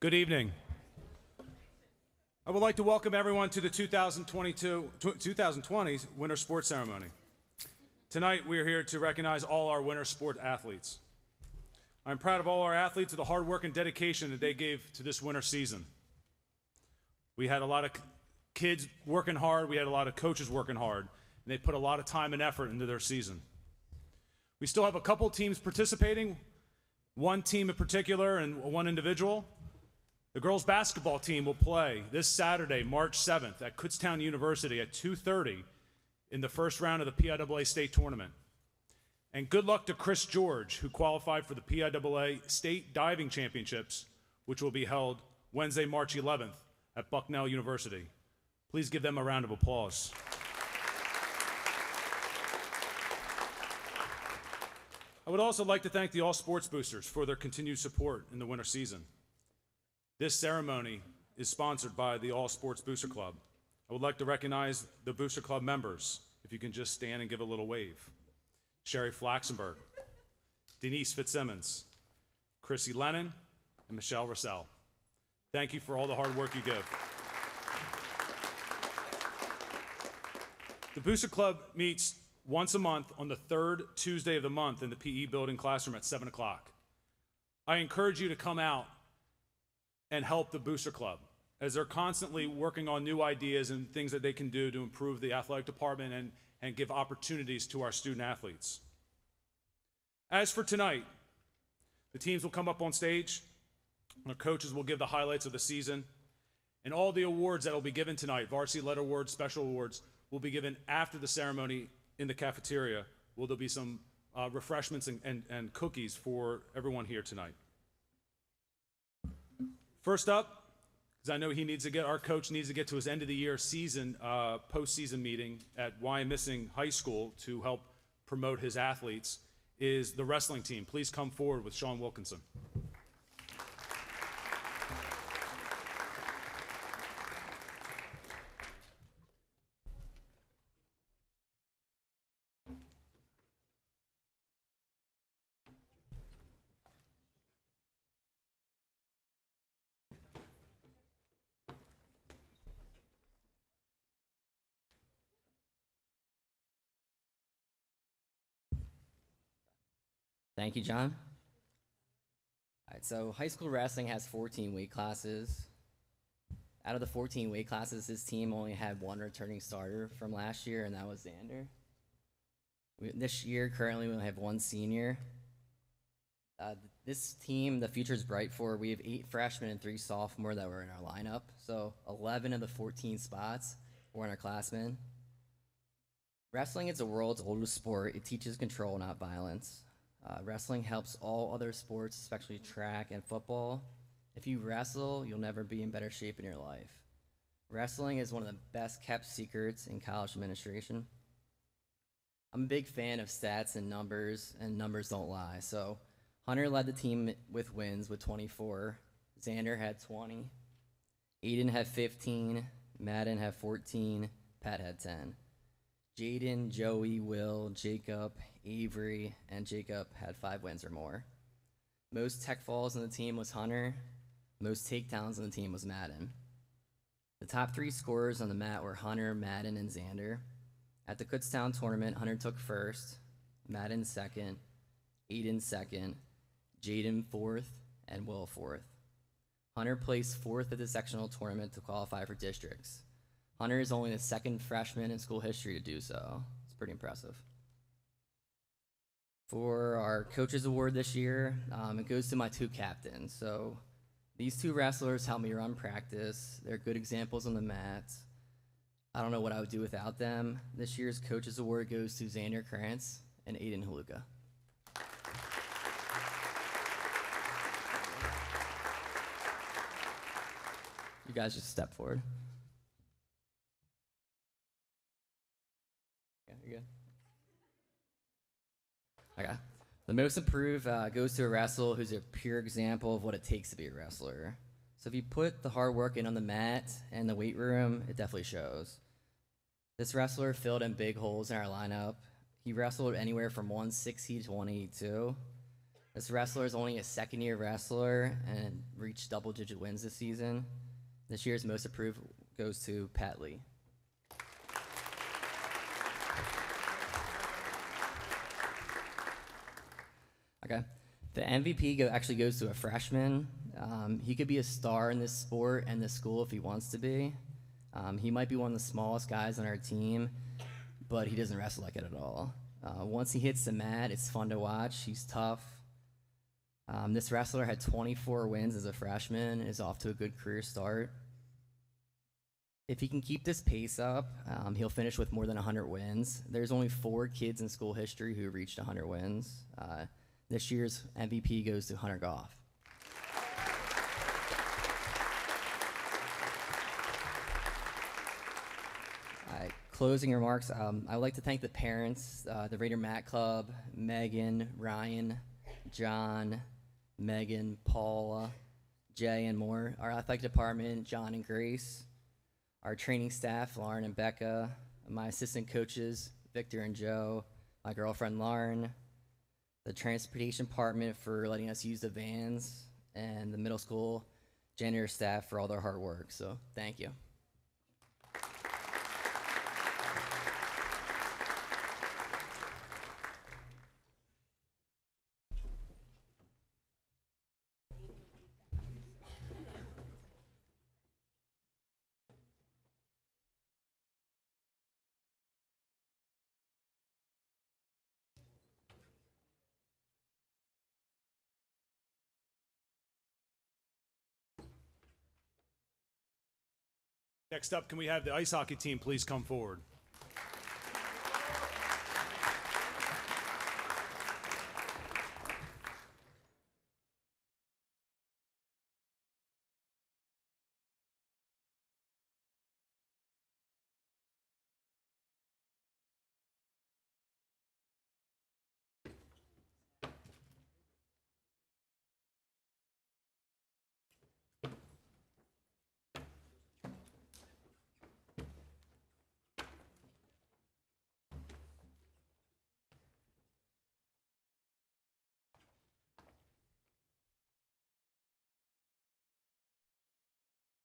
Good evening. I would like to welcome everyone to the 2020 Winter Sports Ceremony. Tonight, we are here to recognize all our winter sport athletes. I'm proud of all our athletes for the hard work and dedication that they gave to this winter season. We had a lot of kids working hard, we had a lot of coaches working hard, and they put a lot of time and effort into their season. We still have a couple teams participating, one team in particular and one individual. The girls basketball team will play this Saturday, March 7th at Kutztown University at 2:30 in the first round of the PIAA state tournament. And good luck to Chris George, who qualified for the PIAA state diving championships, which will be held Wednesday, March 11th at Bucknell University. Please give them a round of applause. I would also like to thank the All Sports Boosters for their continued support in the winter season. This ceremony is sponsored by the All Sports Booster Club. I would like to recognize the Booster Club members, if you can just stand and give a little wave. Sherry Flaxenberg, Denise Fitzsimmons, Chrissy Lennon, and Michelle Russell. Thank you for all the hard work you give. The Booster Club meets once a month on the third Tuesday of the month in the PE building classroom at 7 o'clock. I encourage you to come out and help the Booster Club, as they're constantly working on new ideas and things that they can do to improve the athletic department and give opportunities to our student athletes. As for tonight, the teams will come up on stage, and our coaches will give the highlights of the season, And all the awards that will be given tonight, varsity letter awards, special awards, will be given after the ceremony in the cafeteria, where there'll be some refreshments and cookies for everyone here tonight. First up, because I know our coach needs to get to his end of the year season, postseason meeting at Wyomissing High School to help promote his athletes, is the wrestling team. Please come forward with Sean Wilkinson. Thank you, John. All right, so high school wrestling has 14 weight classes. Out of the 14 weight classes, this team only had one returning starter from last year, and that was Xander. This year, currently, we only have one senior. This team, the future is bright for. We have 8 freshmen and 3 sophomore that were in our lineup. So 11 of the 14 spots were in our classmen. Wrestling is the world's oldest sport. It teaches control, not violence. Wrestling helps all other sports, especially track and football. If you wrestle, you'll never be in better shape in your life. Wrestling is one of the best kept secrets in college administration. I'm a big fan of stats and numbers don't lie. So Hunter led the team with wins with 24. Xander had 20. Aiden had 15. Madden had 14. Pat had 10. Jaden, Joey, Will, Jacob, Avery, and Jacob had 5 wins or more. Most tech falls on the team was Hunter. Most takedowns on the team was Madden. The top 3 scorers on the mat were Hunter, Madden, and Xander. At the Kutztown tournament, Hunter took first, Madden second, Aiden second, Jaden fourth, and Will fourth. Hunter placed 4th at the sectional tournament to qualify for districts. Hunter is only the 2nd freshman in school history to do so. It's pretty impressive. For our coaches award this year, it goes to my 2 captains. So these 2 wrestlers help me run practice. They're good examples on the mat. I don't know what I would do without them. This year's coaches award goes to Xander Krantz and Aiden Haluka. You guys just step forward. Yeah, you're good. Okay. The most improved goes to a wrestler who's a pure example of what it takes to be a wrestler. So if you put the hard work in on the mat and the weight room, it definitely shows. This wrestler filled in big holes in our lineup. He wrestled anywhere from 160 to 182. This wrestler is only a 2nd-year wrestler and reached double-digit wins this season. This year's most improved goes to Pat Lee. Okay. The MVP actually goes to a freshman. He could be a star in this sport and this school if he wants to be. He might be one of the smallest guys on our team, but he doesn't wrestle like it at all. Once he hits the mat, it's fun to watch. He's tough. This wrestler had 24 wins as a freshman and is off to a good career start. If he can keep this pace up, he'll finish with more than 100 wins. There's only 4 kids in school history who reached 100 wins. This year's MVP goes to Hunter Goff. Closing remarks, I would like to thank the parents, the Raider Mat Club, Megan, Ryan, John, Megan, Paula, Jay, and more. Our athletic department, John and Grace. Our training staff, Lauren and Becca. My assistant coaches, Victor and Joe. My girlfriend, Lauren. The transportation department for letting us use the vans. And the middle school janitor staff for all their hard work. So, thank you. Next up, can we have the ice hockey team please come forward?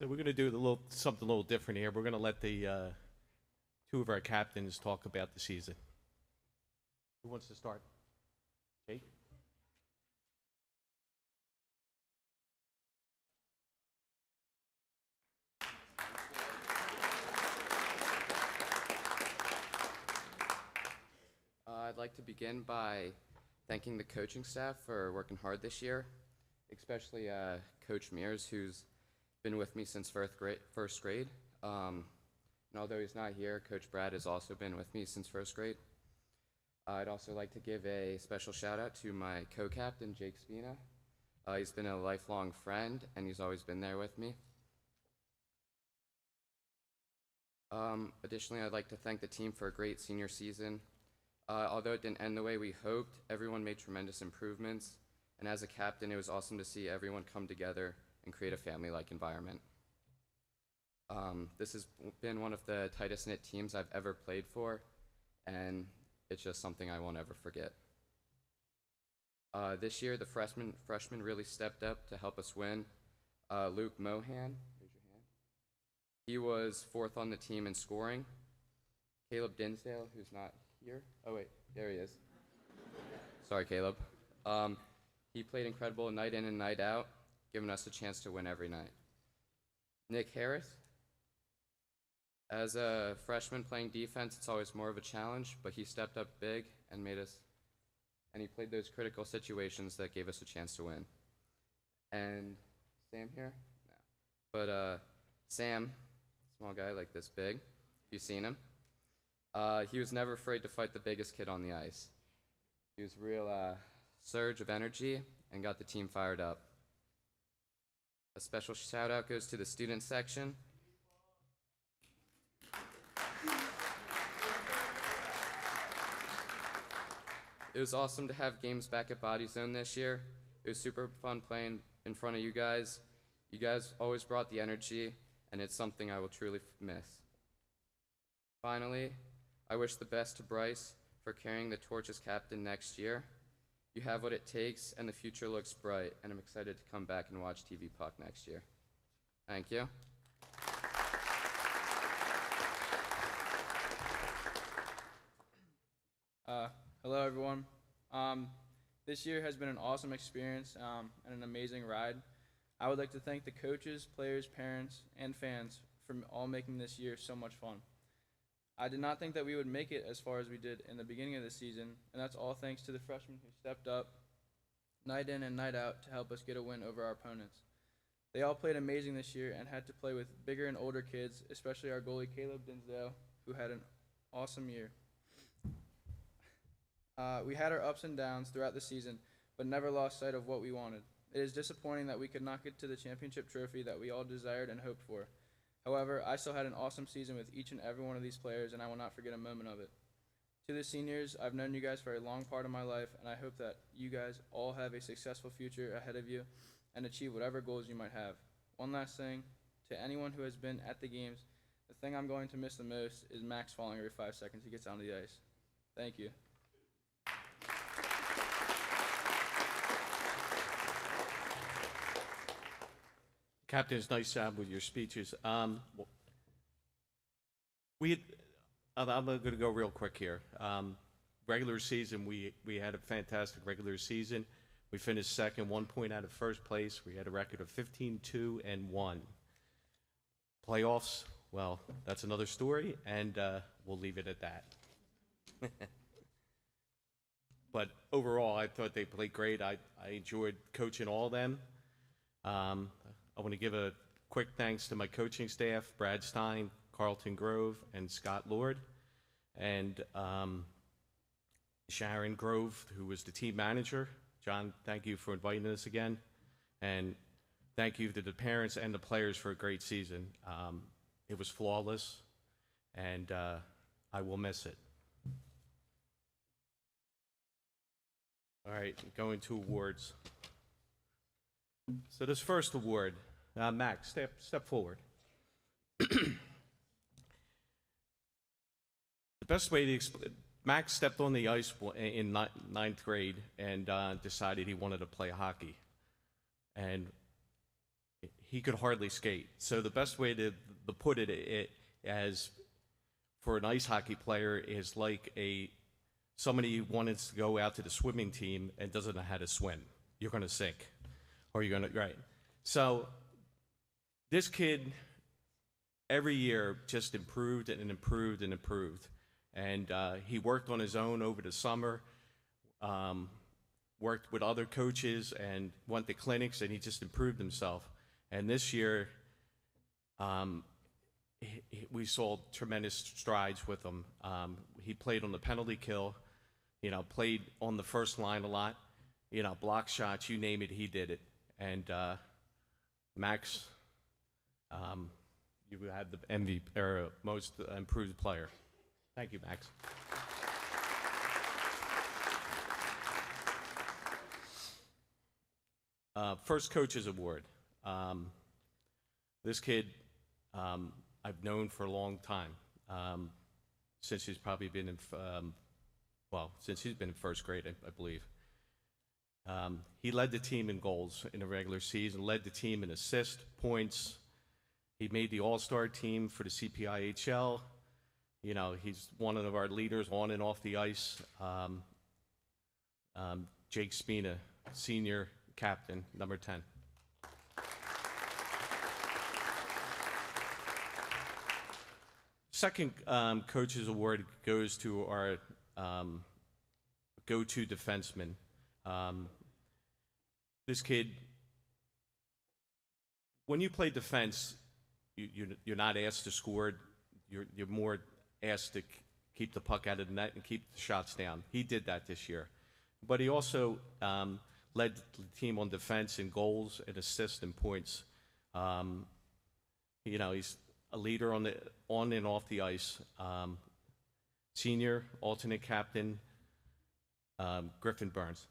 So we're going to do something a little different here. We're going to let the two of our captains talk about the season. Who wants to start? Jake? I'd like to begin by thanking the coaching staff for working hard this year, especially Coach Mears, who's been with me since first grade. And although he's not here, Coach Brad has also been with me since first grade. I'd also like to give a special shout out to my co-captain, Jake Spina. He's been a lifelong friend, and he's always been there with me. Additionally, I'd like to thank the team for a great senior season. Although it didn't end the way we hoped, everyone made tremendous improvements, and as a captain, it was awesome to see everyone come together and create a family-like environment. This has been one of the tightest knit teams I've ever played for, and it's just something I won't ever forget. This year, the freshmen really stepped up to help us win. Luke Mohan, raise your hand. He was 4th on the team in scoring. Caleb Dinsdale, who's not here. Oh wait, there he is. Sorry, Caleb. He played incredible night in and night out, giving us a chance to win every night. Nick Harris. As a freshman playing defense, it's always more of a challenge, but he stepped up big and he played those critical situations that gave us a chance to win. And Sam here? No. But Sam, small guy like this big, if you've seen him, he was never afraid to fight the biggest kid on the ice. He was a real surge of energy and got the team fired up. A special shout out goes to the student section. It was awesome to have games back at Body Zone this year. It was super fun playing in front of you guys. You guys always brought the energy, and it's something I will truly miss. Finally, I wish the best to Bryce for carrying the torch as captain next year. You have what it takes, and the future looks bright, and I'm excited to come back and watch TV Puck next year. Thank you. Hello, everyone. This year has been an awesome experience and an amazing ride. I would like to thank the coaches, players, parents, and fans for all making this year so much fun. I did not think that we would make it as far as we did in the beginning of the season, and that's all thanks to the freshmen who stepped up night in and night out to help us get a win over our opponents. They all played amazing this year and had to play with bigger and older kids, especially our goalie Caleb Dinsdale, who had an awesome year. We had our ups and downs throughout the season, but never lost sight of what we wanted. It is disappointing that we could not get to the championship trophy that we all desired and hoped for. However, I still had an awesome season with each and every one of these players, and I will not forget a moment of it. To the seniors, I've known you guys for a long part of my life, and I hope that you guys all have a successful future ahead of you and achieve whatever goals you might have. One last thing, to anyone who has been at the games, the thing I'm going to miss the most is Max falling every 5 seconds he gets onto the ice. Thank you. Captains, nice job with your speeches. I'm going to go real quick here. Regular season, we had a fantastic regular season. We finished second, 1 point out of first place. We had a record of 15-2-1. Playoffs, well, that's another story, and we'll leave it at that. But overall, I thought they played great. I enjoyed coaching all of them. I want to give a quick thanks to my coaching staff, Brad Stein, Carlton Grove, and Scott Lord, and Sharon Grove, who was the team manager. John, thank you for inviting us again. And thank you to the parents and the players for a great season. It was flawless, and I will miss it. All right, going to awards. So this first award, Max, step forward. The best way to explain, Max stepped on the ice in ninth grade and decided he wanted to play hockey. And he could hardly skate. So the best way to put it as for an ice hockey player is like somebody who wanted to go out to the swimming team and doesn't know how to swim. You're going to sink. Or you're going to, right. So this kid, every year, just improved and improved and improved. And he worked on his own over the summer, worked with other coaches and went to clinics, and he just improved himself. And this year, we saw tremendous strides with him. He played on the penalty kill, played on the first line a lot, block shots, you name it, he did it. And Max, you had the MVP, or most improved player. Thank you, Max. First Coaches Award. This kid I've known for a long time, since he's probably been since he's been in first grade, I believe. He led the team in goals in the regular season, led the team in assists, points. He made the all-star team for the CPIHL. He's one of our leaders on and off the ice. Jake Spina, senior captain, number 10. Second Coaches Award goes to our go-to defenseman. This kid, when you play defense, you're not asked to score. You're more asked to keep the puck out of the net and keep the shots down. He did that this year. But he also led the team on defense in goals and assists and points. He's a leader on and off the ice. Senior, alternate captain, Griffin Burns.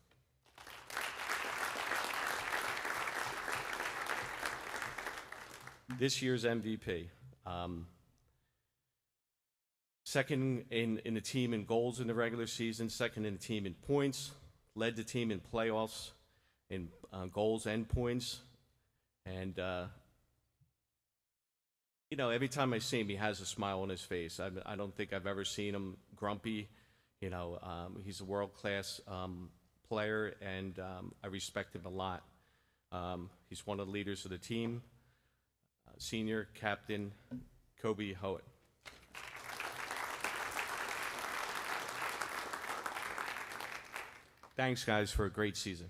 This year's MVP. Second in the team in goals in the regular season, second in the team in points, led the team in playoffs in goals and points. And, every time I see him, he has a smile on his face. I don't think I've ever seen him grumpy. He's a world-class player, and I respect him a lot. He's one of the leaders of the team. Senior captain, Kobe Howitt. Thanks, guys, for a great season.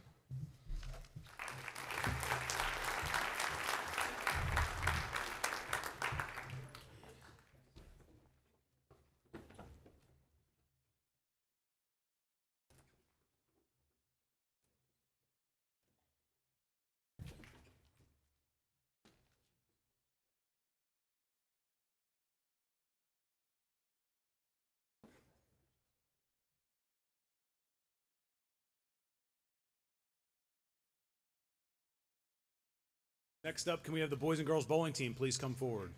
Next up, can we have the boys and girls bowling team please come forward?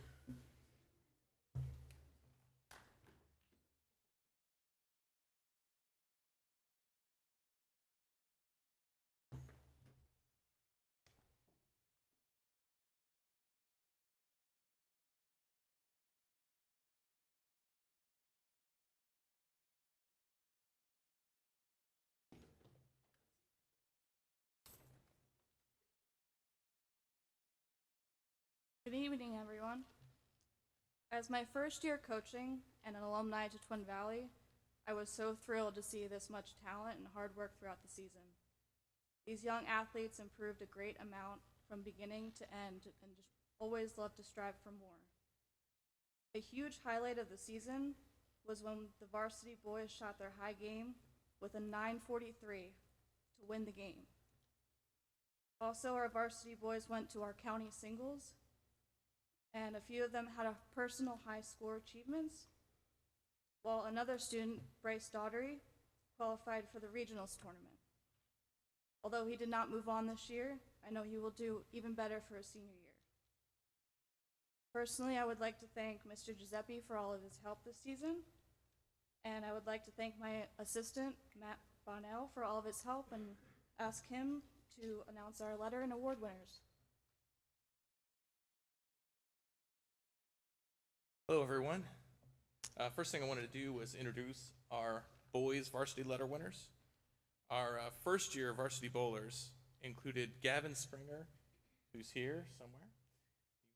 Good evening, everyone. As my first year coaching and an alumni to Twin Valley, I was so thrilled to see this much talent and hard work throughout the season. These young athletes improved a great amount from beginning to end and just always love to strive for more. A huge highlight of the season was when the varsity boys shot their high game with a 9:43 to win the game. Also, our varsity boys went to our county singles, and a few of them had a personal high score achievements, while another student, Bryce Daughtery, qualified for the regionals tournament. Although he did not move on this year, I know he will do even better for his senior year. Personally, I would like to thank Mr. Giuseppe for all of his help this season, and I would like to thank my assistant, Matt Bonnell, for all of his help and ask him to announce our letter and award winners. Hello, everyone. First thing I wanted to do was introduce our boys varsity letter winners. Our first year varsity bowlers included Gavin Springer, who's here somewhere.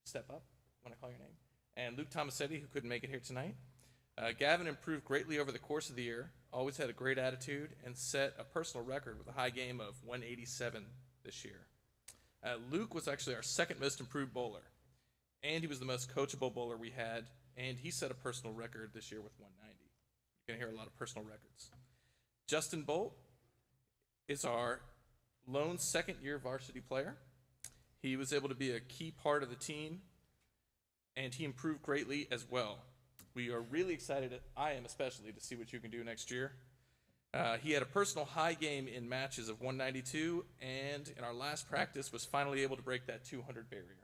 Step up when I call your name. And Luke Tomasetti, who couldn't make it here tonight. Gavin improved greatly over the course of the year, always had a great attitude, and set a personal record with a high game of 187 this year. Luke was actually our second most improved bowler, and he was the most coachable bowler we had, and he set a personal record this year with 190. You're going to hear a lot of personal records. Justin Bolt is our lone second-year varsity player. He was able to be a key part of the team, and he improved greatly as well. We are really excited, I am especially, to see what you can do next year. He had a personal high game in matches of 192, and in our last practice was finally able to break that 200 barrier.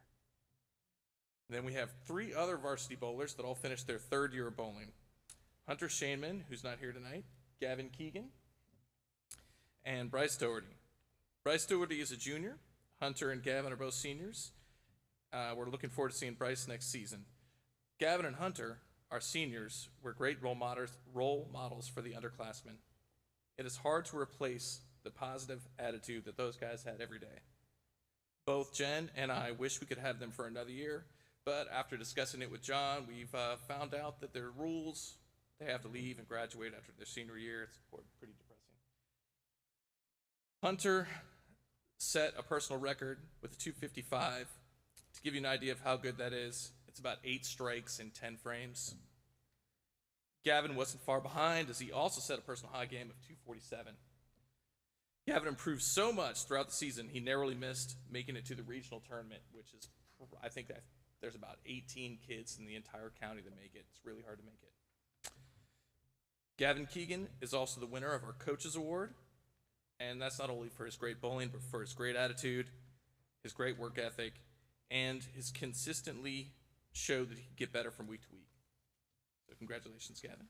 Then we have three other varsity bowlers that all finished their third year of bowling. Hunter Shainman, who's not here tonight, Gavin Keegan, and Bryce Doherty. Bryce Doherty is a junior. Hunter and Gavin are both seniors. We're looking forward to seeing Bryce next season. Gavin and Hunter, our seniors, were great role models for the underclassmen. It is hard to replace the positive attitude that those guys had every day. Both Jen and I wish we could have them for another year, but after discussing it with John, we've found out that there are rules. They have to leave and graduate after their senior year. It's pretty depressing. Hunter set a personal record with a 255. To give you an idea of how good that is, it's about 8 strikes in 10 frames. Gavin wasn't far behind, as he also set a personal high game of 247. Gavin improved so much throughout the season, he narrowly missed making it to the regional tournament, which is, I think that there's about 18 kids in the entire county that make it. It's really hard to make it. Gavin Keegan is also the winner of our Coaches Award, and that's not only for his great bowling, but for his great attitude, his great work ethic, and his consistently showed that he could get better from week to week. So congratulations, Gavin.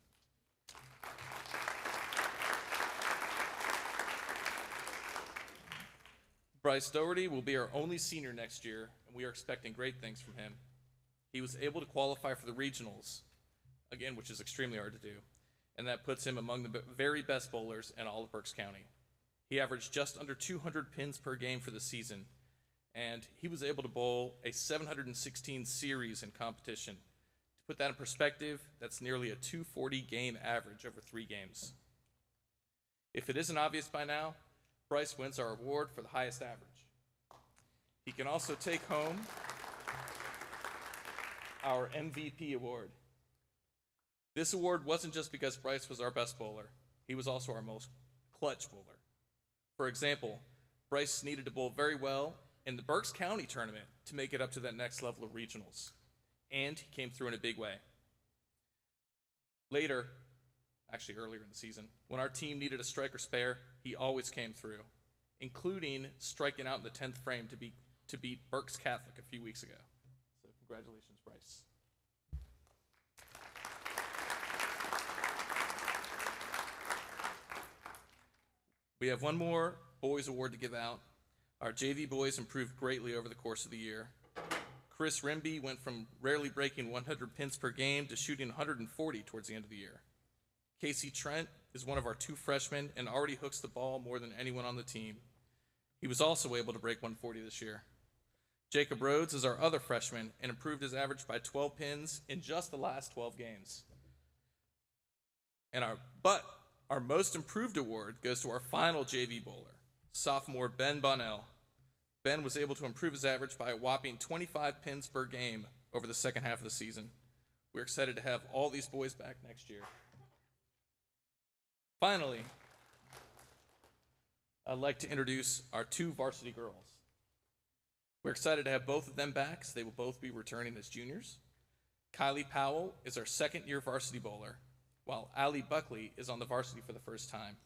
Bryce Doherty will be our only senior next year, and we are expecting great things from him. He was able to qualify for the regionals, again, which is extremely hard to do, and that puts him among the very best bowlers in all of Berks County. He averaged just under 200 pins per game for the season, and he was able to bowl a 716 series in competition. To put that in perspective, that's nearly a 240 game average over 3 games. If it isn't obvious by now, Bryce wins our award for the highest average. He can also take home our MVP award. This award wasn't just because Bryce was our best bowler, he was also our most clutch bowler. For example, Bryce needed to bowl very well in the Berks County tournament to make it up to that next level of regionals, and he came through in a big way. Later, actually earlier in the season, when our team needed a striker spare, he always came through, including striking out in the 10th frame to beat Berks Catholic a few weeks ago. So congratulations, Bryce. We have one more boys award to give out. Our JV boys improved greatly over the course of the year. Chris Rimby went from rarely breaking 100 pins per game to shooting 140 towards the end of the year. Casey Trent is one of our 2 freshmen and already hooks the ball more than anyone on the team. He was also able to break 140 this year. Jacob Rhodes is our other freshman and improved his average by 12 pins in just the last 12 games. And our most improved award goes to our final JV bowler, sophomore Ben Bonnell. Ben was able to improve his average by a whopping 25 pins per game over the second half of the season. We're excited to have all these boys back next year. Finally, I'd like to introduce our two varsity girls. We're excited to have both of them back, so they will both be returning as juniors. Kylie Powell is our second-year varsity bowler, while Allie Buckley is on the varsity for the first time.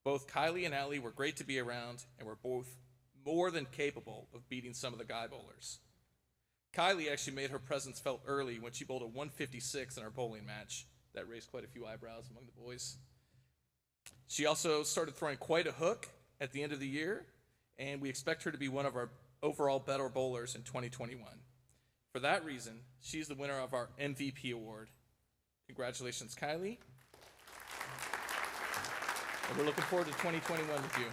Both Kylie and Allie were great to be around and were both more than capable of beating some of the guy bowlers. Kylie actually made her presence felt early when she bowled a 156 in our bowling match. That raised quite a few eyebrows among the boys. She also started throwing quite a hook at the end of the year, and we expect her to be one of our overall better bowlers in 2021. For that reason, she's the winner of our MVP award. Congratulations, Kylie. And we're looking forward to 2021 with you.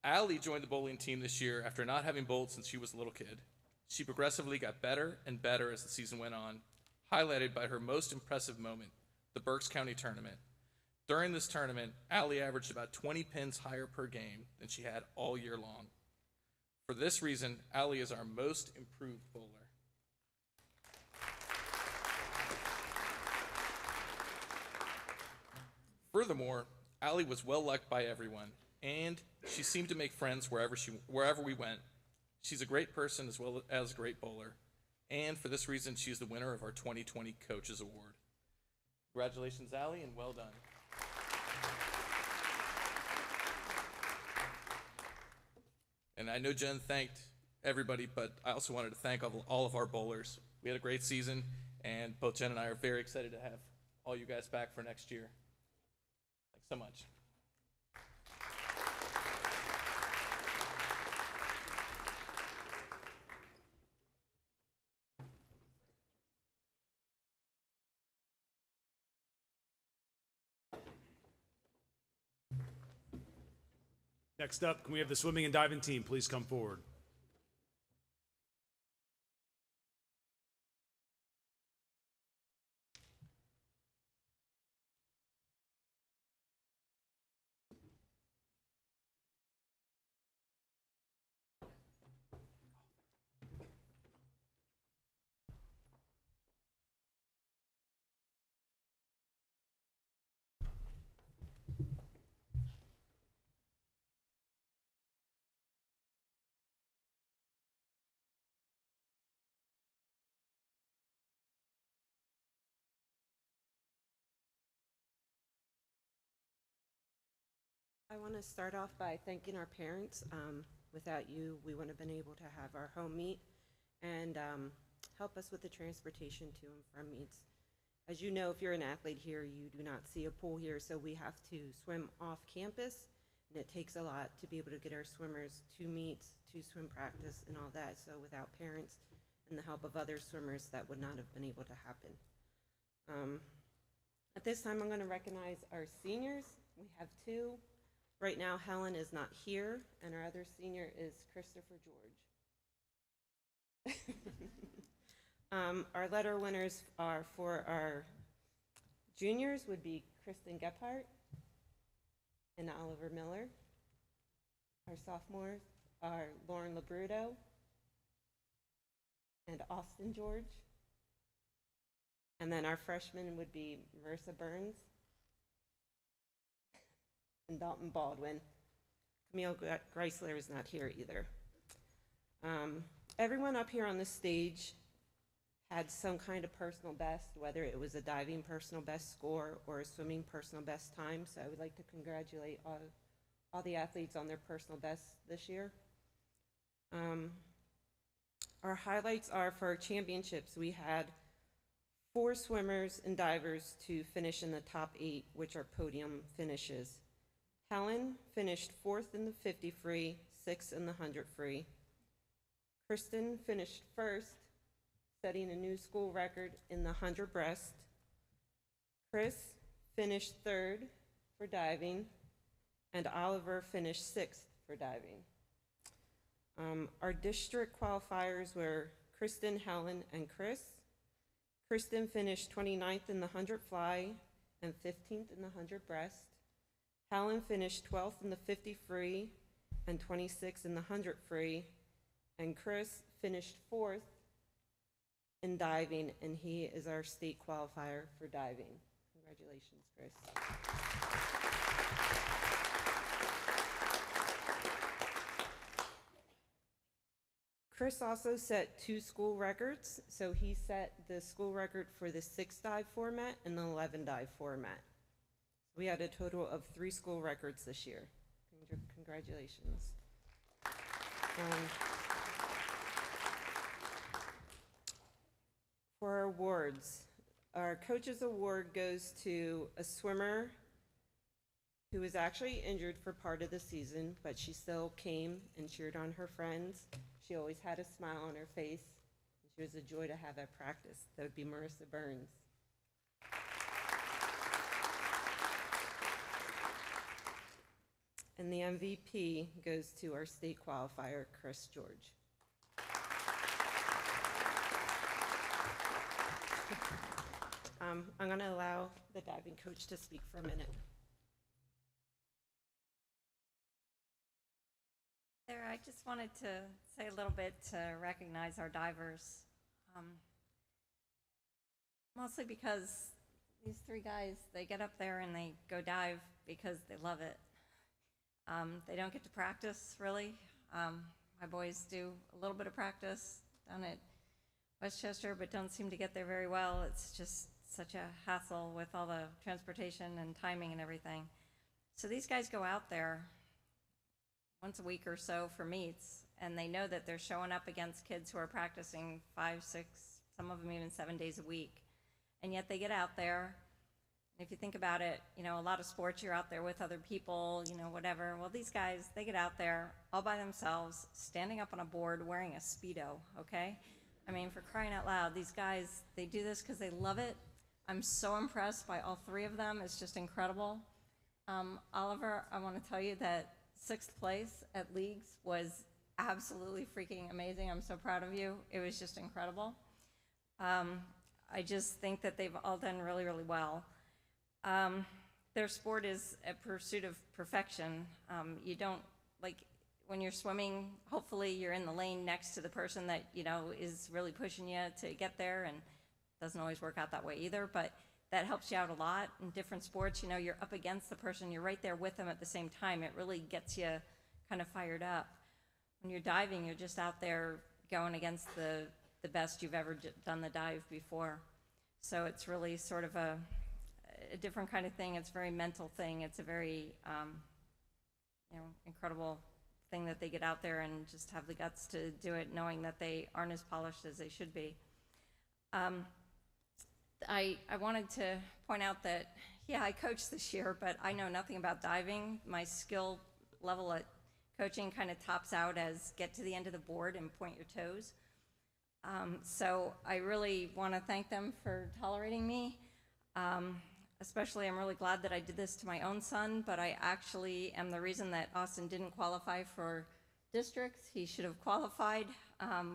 Allie joined the bowling team this year after not having bowled since she was a little kid. She progressively got better and better as the season went on, highlighted by her most impressive moment, the Berks County Tournament. During this tournament, Allie averaged about 20 pins higher per game than she had all year long. For this reason, Allie is our most improved bowler. Furthermore, Allie was well liked by everyone, and she seemed to make friends wherever we went. She's a great person as well as a great bowler, and for this reason, she's the winner of our 2020 Coaches Award. Congratulations, Allie, and well done. And I know Jen thanked everybody, but I also wanted to thank all of our bowlers. We had a great season, and both Jen and I are very excited to have all you guys back for next year. Thanks so much. Next up, can we have the swimming and diving team please come forward? I want to start off by thanking our parents. Without you, we wouldn't have been able to have our home meet and help us with the transportation to and from meets. As you know, if you're an athlete here, you do not see a pool here, so we have to swim off campus, and it takes a lot to be able to get our swimmers to meets, to swim practice, and all that. So without parents and the help of other swimmers, that would not have been able to happen. At this time, I'm going to recognize our seniors. We have two. Right now, Helen is not here, and our other senior is Christopher George. Our letter winners are for our juniors would be Kristen Gephardt and Oliver Miller. Our sophomores are Lauren Labruto and Austin George. And then our freshmen would be Marissa Burns and Dalton Baldwin. Camille Greisler is not here either. Everyone up here on the stage had some kind of personal best, whether it was a diving personal best score or a swimming personal best time. So I would like to congratulate all the athletes on their personal bests this year. Our highlights are for our championships. We had 4 swimmers and divers to finish in the top 8, which are podium finishes. Helen finished 4th in the 50 free, 6th in the 100 free. Kristen finished 1st, setting a new school record in the 100 breast. Chris finished 3rd for diving, and Oliver finished 6th for diving. Our district qualifiers were Kristen, Helen, and Chris. Kristen finished 29th in the 100 fly and 15th in the 100 breast. Helen finished 12th in the 50 free and 26 in the 100 free. And Chris finished 4th in diving, and he is our state qualifier for diving. Congratulations, Chris. Chris also set 2 school records. So he set the school record for the 6 dive format and the 11 dive format. We had a total of 3 school records this year. Congratulations. For our awards, our coach's award goes to a swimmer who was actually injured for part of the season, but she still came and cheered on her friends. She always had a smile on her face. And she was a joy to have at practice. That would be Marissa Burns. And the MVP goes to our state qualifier, Chris George. I'm going to allow the diving coach to speak for a minute. There, I just wanted to say a little bit to recognize our divers. Mostly because these 3 guys, they get up there and they go dive because they love it. They don't get to practice, really. My boys do a little bit of practice down at Westchester, but don't seem to get there very well. It's just such a hassle with all the transportation and timing and everything. So these guys go out there once a week or so for meets, and they know that they're showing up against kids who are practicing 5, 6, some of them even 7 days a week. And yet they get out there. If you think about it, you know, a lot of sports, you're out there with other people, you know, whatever. Well, these guys, they get out there all by themselves, standing up on a board, wearing a Speedo, okay? I mean, for crying out loud, these guys, they do this because they love it. I'm so impressed by all 3 of them. It's just incredible. Oliver, I want to tell you that 6th place at leagues was absolutely freaking amazing. I'm so proud of you. It was just incredible. I just think that they've all done really, really well. Their sport is a pursuit of perfection. You don't, like, when you're swimming, hopefully you're in the lane next to the person that, you know, is really pushing you to get there, and doesn't always work out that way either, but that helps you out a lot. In different sports, you know, you're up against the person, you're right there with them at the same time. It really gets you kind of fired up. When you're diving, you're just out there going against the best you've ever done the dive before. So it's really sort of a different kind of thing. It's a very mental thing. It's a very, you know, incredible thing that they get out there and just have the guts to do it, knowing that they aren't as polished as they should be. I wanted to point out that, yeah, I coached this year, but I know nothing about diving. My skill level at coaching kind of tops out as get to the end of the board and point your toes. So I really want to thank them for tolerating me. Especially, I'm really glad that I did this to my own son, but I actually am the reason that Austin didn't qualify for districts. He should have qualified.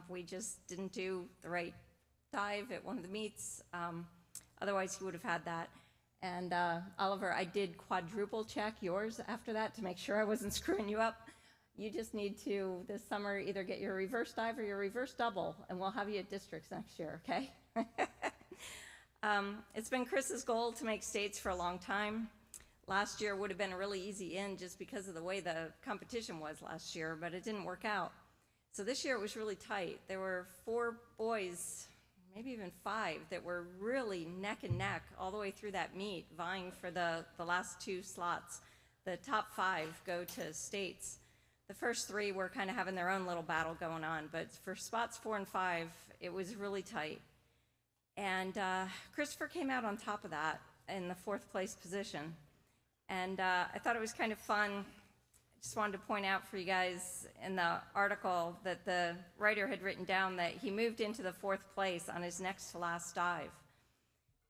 We just didn't do the right dive at one of the meets. Otherwise, he would have had that. And Oliver, I did quadruple check yours after that to make sure I wasn't screwing you up. You just need to, this summer, either get your reverse dive or your reverse double, and we'll have you at districts next year, okay? It's been Chris's goal to make states for a long time. Last year would have been a really easy in just because of the way the competition was last year, but it didn't work out. So this year it was really tight. There were 4 boys, maybe even 5, that were really neck and neck all the way through that meet, vying for the last 2 slots. The top 5 go to states. The first 3 were kind of having their own little battle going on, but for spots 4 and 5, it was really tight. And Christopher came out on top of that in the 4th place position. And I thought it was kind of fun. I just wanted to point out for you guys in the article that the writer had written down that he moved into the 4th place on his next to last dive.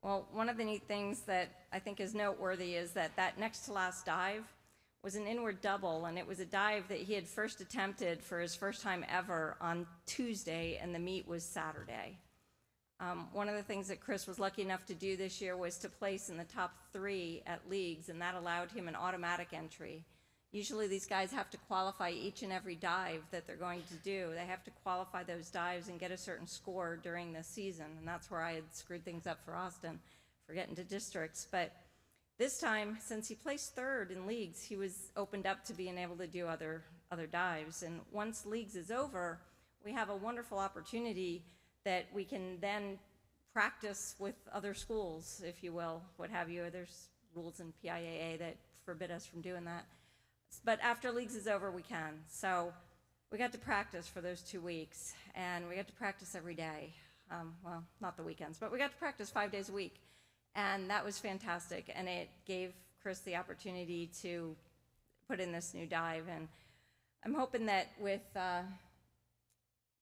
Well, one of the neat things that I think is noteworthy is that that next to last dive was an inward double, and it was a dive that he had first attempted for his first time ever on Tuesday, and the meet was Saturday. One of the things that Chris was lucky enough to do this year was to place in the top 3 at leagues, and that allowed him an automatic entry. Usually these guys have to qualify each and every dive that they're going to do. They have to qualify those dives and get a certain score during the season, and that's where I had screwed things up for Austin for getting to districts. But this time, since he placed third in leagues, he was opened up to being able to do other dives. And once leagues is over, we have a wonderful opportunity that we can then practice with other schools, if you will, what have you. There's rules in PIAA that forbid us from doing that. But after leagues is over, we can. So we got to practice for those 2 weeks, and we got to practice every day. Well, not the weekends, but we got to practice 5 days a week. And that was fantastic, and it gave Chris the opportunity to put in this new dive. And I'm hoping that with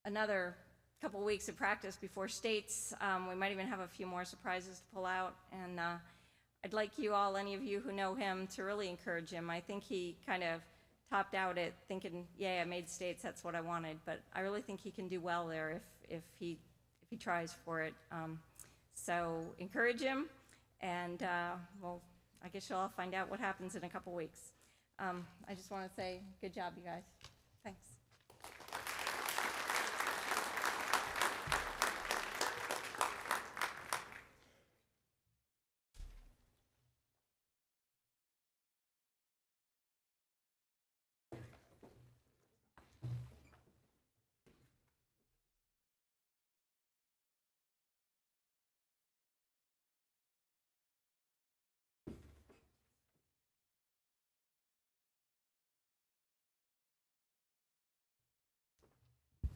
another couple weeks of practice before states, we might even have a few more surprises to pull out. And I'd like you all, any of you who know him, to really encourage him. I think he kind of topped out at thinking, yeah, I made states, that's what I wanted. But I really think he can do well there if he tries for it. So encourage him, and well, I guess you'll all find out what happens in a couple weeks. I just want to say good job, you guys. Thanks.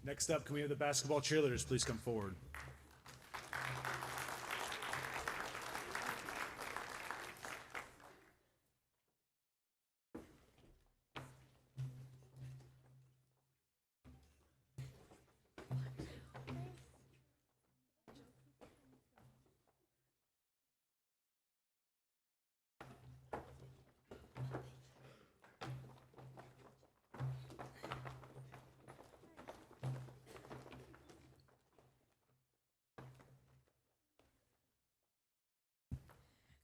Next up, can we have the basketball cheerleaders please come forward?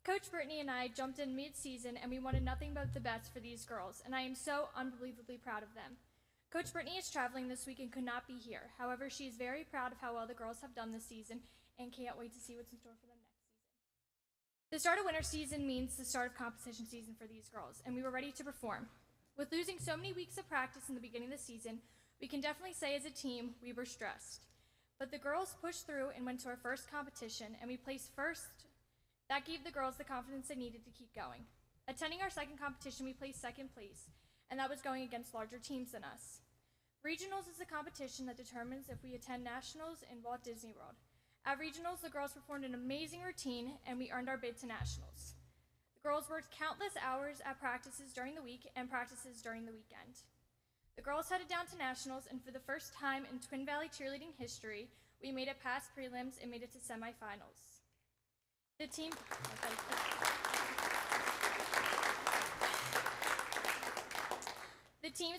Coach Brittany and I jumped in mid-season, and we wanted nothing but the best for these girls, and I am so unbelievably proud of them. Coach Brittany is traveling this week and could not be here. However, she is very proud of how well the girls have done this season and can't wait to see what's in store for them next season. The start of winter season means the start of competition season for these girls, and we were ready to perform. With losing so many weeks of practice in the beginning of the season, we can definitely say as a team we were stressed. But the girls pushed through and went to our first competition, and we placed first. That gave the girls the confidence they needed to keep going. Attending our second competition, we placed second place, and that was going against larger teams than us. Regionals is a competition that determines if we attend nationals in Walt Disney World. At regionals, the girls performed an amazing routine, and we earned our bid to nationals. The girls worked countless hours at practices during the week and practices during the weekend. The girls headed down to nationals, and for the first time in Twin Valley cheerleading history, we made it past prelims and made it to semifinals. The teams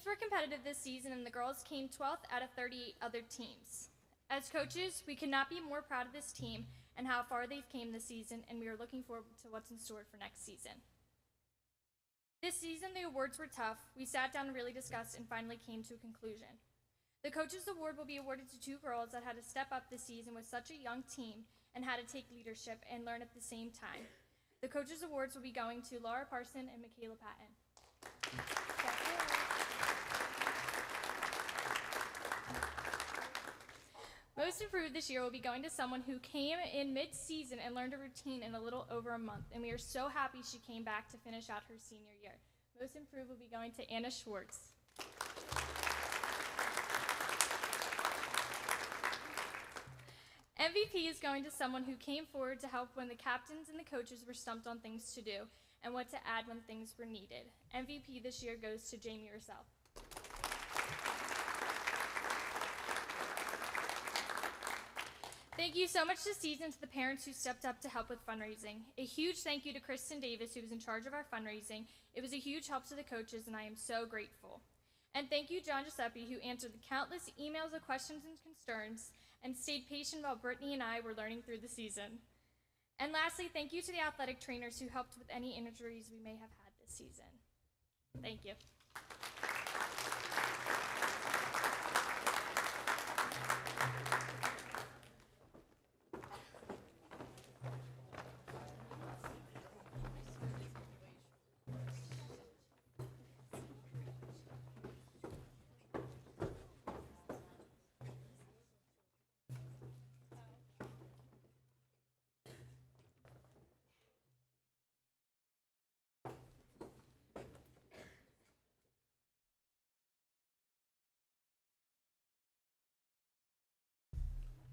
were competitive this season, and the girls came 12th out of 38 other teams. As coaches, we could not be more proud of this team and how far they've came this season, and we are looking forward to what's in store for next season. This season, the awards were tough. We sat down and really discussed and finally came to a conclusion. The Coaches Award will be awarded to 2 girls that had to step up this season with such a young team and how to take leadership and learn at the same time. The Coaches Awards will be going to Laura Parson and Michaela Patton. Most Improved this year will be going to someone who came in mid-season and learned a routine in a little over a month, and we are so happy she came back to finish out her senior year. Most Improved will be going to Anna Schwartz. MVP is going to someone who came forward to help when the captains and the coaches were stumped on things to do and what to add when things were needed. MVP this year goes to Jamie Russell. Thank you so much this season to the parents who stepped up to help with fundraising. A huge thank you to Kristen Davis, who was in charge of our fundraising. It was a huge help to the coaches, and I am so grateful. And thank you, John Giuseppe, who answered the countless emails of questions and concerns and stayed patient while Brittany and I were learning through the season. And lastly, thank you to the athletic trainers who helped with any injuries we may have had this season. Thank you.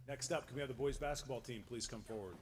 Next up, can we have the boys basketball team please come forward?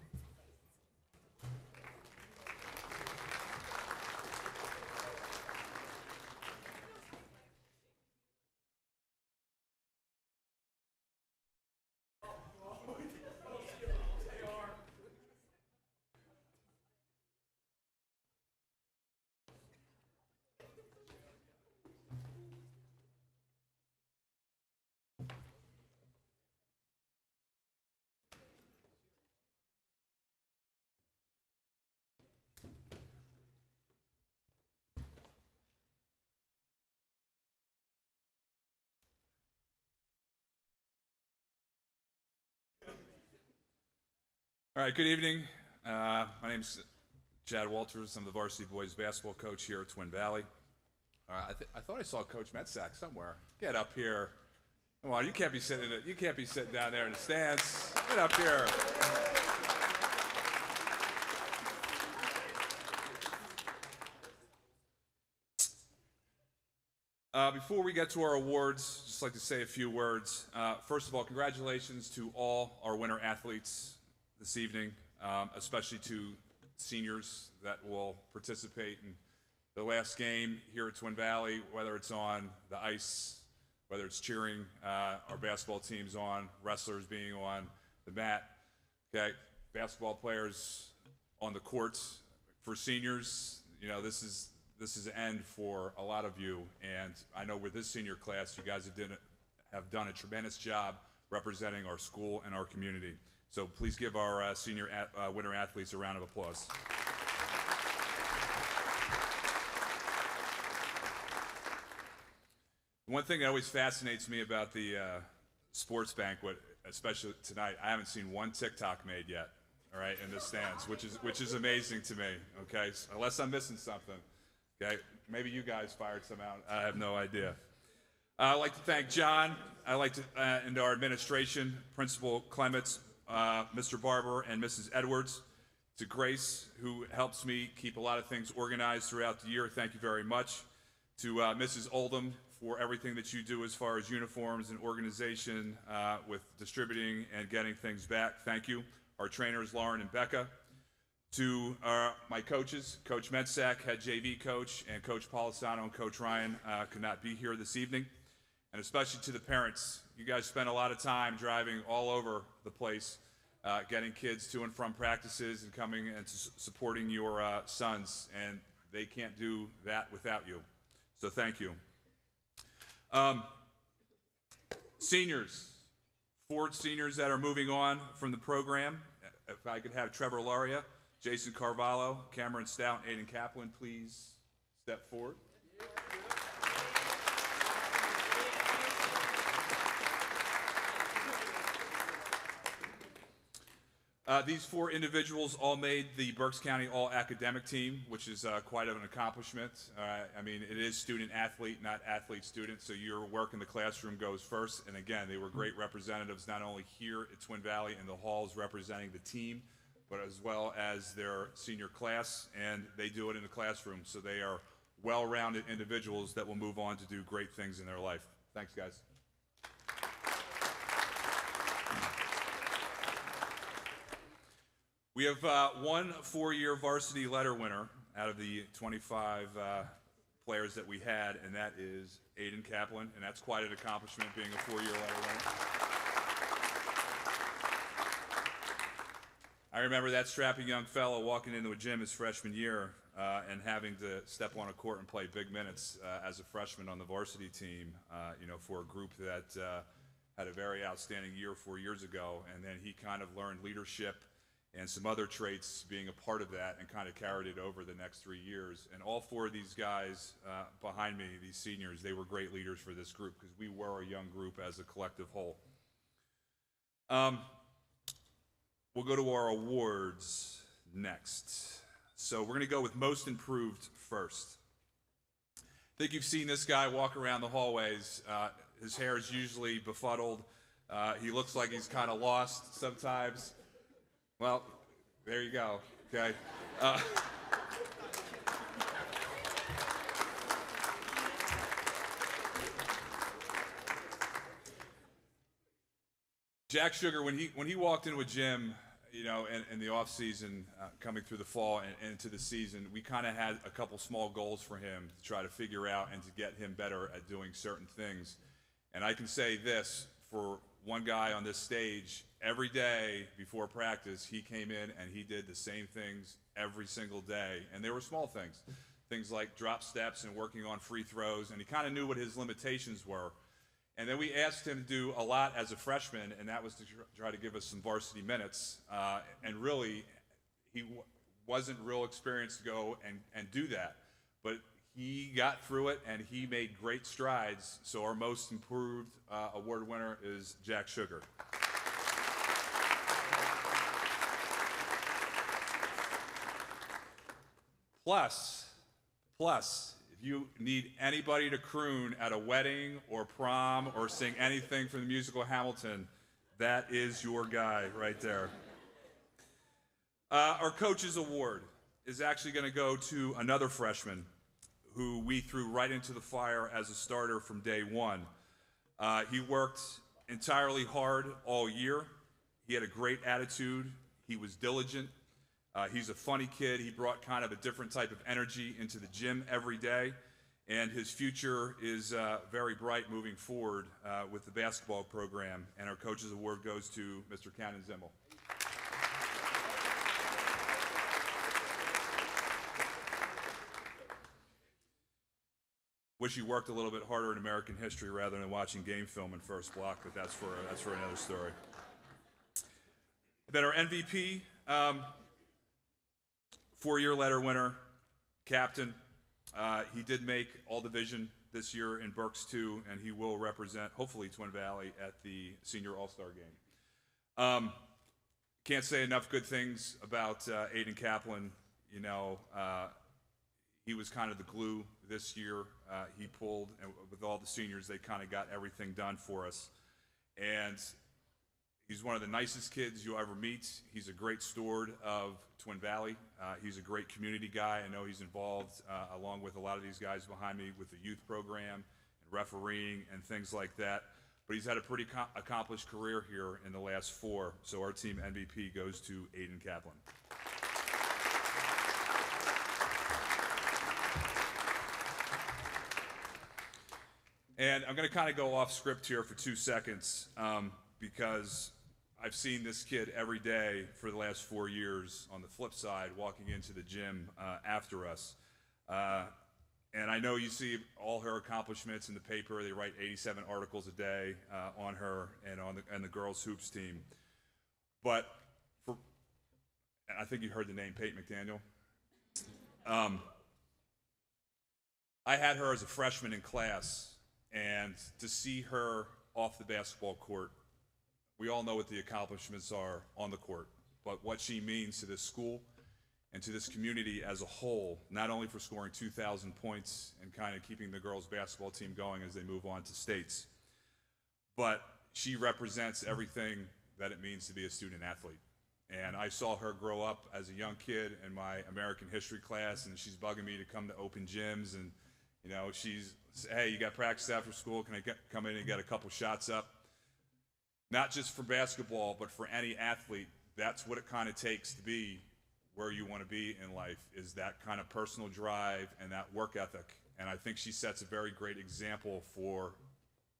All right, good evening. My name's Chad Walters. I'm the varsity boys basketball coach here at Twin Valley. I thought I saw Coach Metzak somewhere. Get up here. Come on, you can't be sitting down there in the stands. Get up here. Before we get to our awards, just like to say a few words. First of all, congratulations to all our winter athletes this evening, especially to seniors that will participate in the last game here at Twin Valley, whether it's on the ice, whether it's cheering our basketball teams on, wrestlers being on the mat, okay, basketball players on the courts. For seniors, you know, this is an end for a lot of you, and I know with this senior class, you guys have done a tremendous job representing our school and our community. So please give our senior winter athletes a round of applause. One thing that always fascinates me about the sports banquet, especially tonight, I haven't seen one TikTok made yet, all right, in the stands, which is amazing to me, okay, unless I'm missing something, okay? Maybe you guys fired some out, I have no idea. I'd like to thank John, and our administration, Principal Clements, Mr. Barber and Mrs. Edwards, to Grace, who helps me keep a lot of things organized throughout the year. Thank you very much. To Mrs. Oldham for everything that you do as far as uniforms and organization with distributing and getting things back. Thank you. Our trainers, Lauren and Becca. To my coaches, Coach Metzak, head JV coach, and Coach Polisano and Coach Ryan could not be here this evening. And especially to the parents. You guys spend a lot of time driving all over the place, getting kids to and from practices and coming and supporting your sons, and they can't do that without you. So thank you. Seniors, 4 seniors that are moving on from the program. If I could have Trevor Laria, Jason Carvalho, Cameron Stout, and Aiden Kaplan, please step forward. These 4 individuals all made the Berks County All-Academic Team, which is quite an accomplishment. I mean, it is student-athlete, not athlete-student, so your work in the classroom goes first. And again, they were great representatives, not only here at Twin Valley in the halls representing the team, but as well as their senior class, and they do it in the classroom. So they are well-rounded individuals that will move on to do great things in their life. Thanks, guys. We have one 4-year varsity letter winner out of the 25 players that we had, and that is Aiden Kaplan, and that's quite an accomplishment being a 4-year letter winner. I remember that strapping young fellow walking into a gym his freshman year and having to step on a court and play big minutes as a freshman on the varsity team, you know, for a group that had a very outstanding year 4 years ago, and then he kind of learned leadership and some other traits being a part of that and kind of carried it over the next 3 years. And all 4 of these guys behind me, these seniors, they were great leaders for this group because we were a young group as a collective whole. We'll go to our awards next. So we're going to go with most improved first. I think you've seen this guy walk around the hallways. His hair is usually befuddled. He looks like he's kind of lost sometimes. Well, there you go, okay? Jack Sugar, when he walked into a gym, you know, in the off season, coming through the fall and into the season, we kind of had a couple small goals for him to try to figure out and to get him better at doing certain things. And I can say this for one guy on this stage: every day before practice, he came in and he did the same things every single day, and they were small things, things like drop steps and working on free throws, and he kind of knew what his limitations were. And then we asked him to do a lot as a freshman, and that was to try to give us some varsity minutes. And really, he wasn't real experienced to go and do that. But he got through it, and he made great strides. So our most improved award winner is Jack Sugar. Plus, if you need anybody to croon at a wedding or prom or sing anything from the musical Hamilton, that is your guy right there. Our Coach's Award is actually going to go to another freshman who we threw right into the fire as a starter from day one. He worked entirely hard all year. He had a great attitude. He was diligent. He's a funny kid. He brought kind of a different type of energy into the gym every day, and his future is very bright moving forward with the basketball program. And our Coach's Award goes to Mr. Cannon Zimmel. Wish you worked a little bit harder in American history rather than watching game film in first block, but that's for another story. Then our MVP. 4-year letter winner, captain. He did make All-Division this year in Berks 2, and he will represent, hopefully, Twin Valley at the Senior All-Star Game. Can't say enough good things about Aiden Kaplan. You know, he was kind of the glue this year. He pulled, and with all the seniors, they kind of got everything done for us. And he's one of the nicest kids you'll ever meet. He's a great steward of Twin Valley. He's a great community guy. I know he's involved, along with a lot of these guys behind me, with the youth program and refereeing and things like that. But he's had a pretty accomplished career here in the last 4. So our team MVP goes to Aiden Kaplan. And I'm going to kind of go off script here for 2 seconds because I've seen this kid every day for the last 4 years on the flip side, walking into the gym after us. And I know you see all her accomplishments in the paper. They write 87 articles a day on her and on the girls' hoops team. But and I think you heard the name Peyton McDaniel. I had her as a freshman in class, and to see her off the basketball court, we all know what the accomplishments are on the court, but what she means to this school and to this community as a whole, not only for scoring 2,000 points and kind of keeping the girls' basketball team going as they move on to states, but she represents everything that it means to be a student athlete. And I saw her grow up as a young kid in my American history class, and she's bugging me to come to open gyms, and you know, she's, hey, you got practice after school, can I come in and get a couple shots up? Not just for basketball, but for any athlete, that's what it kind of takes to be where you want to be in life, is that kind of personal drive and that work ethic. And I think she sets a very great example for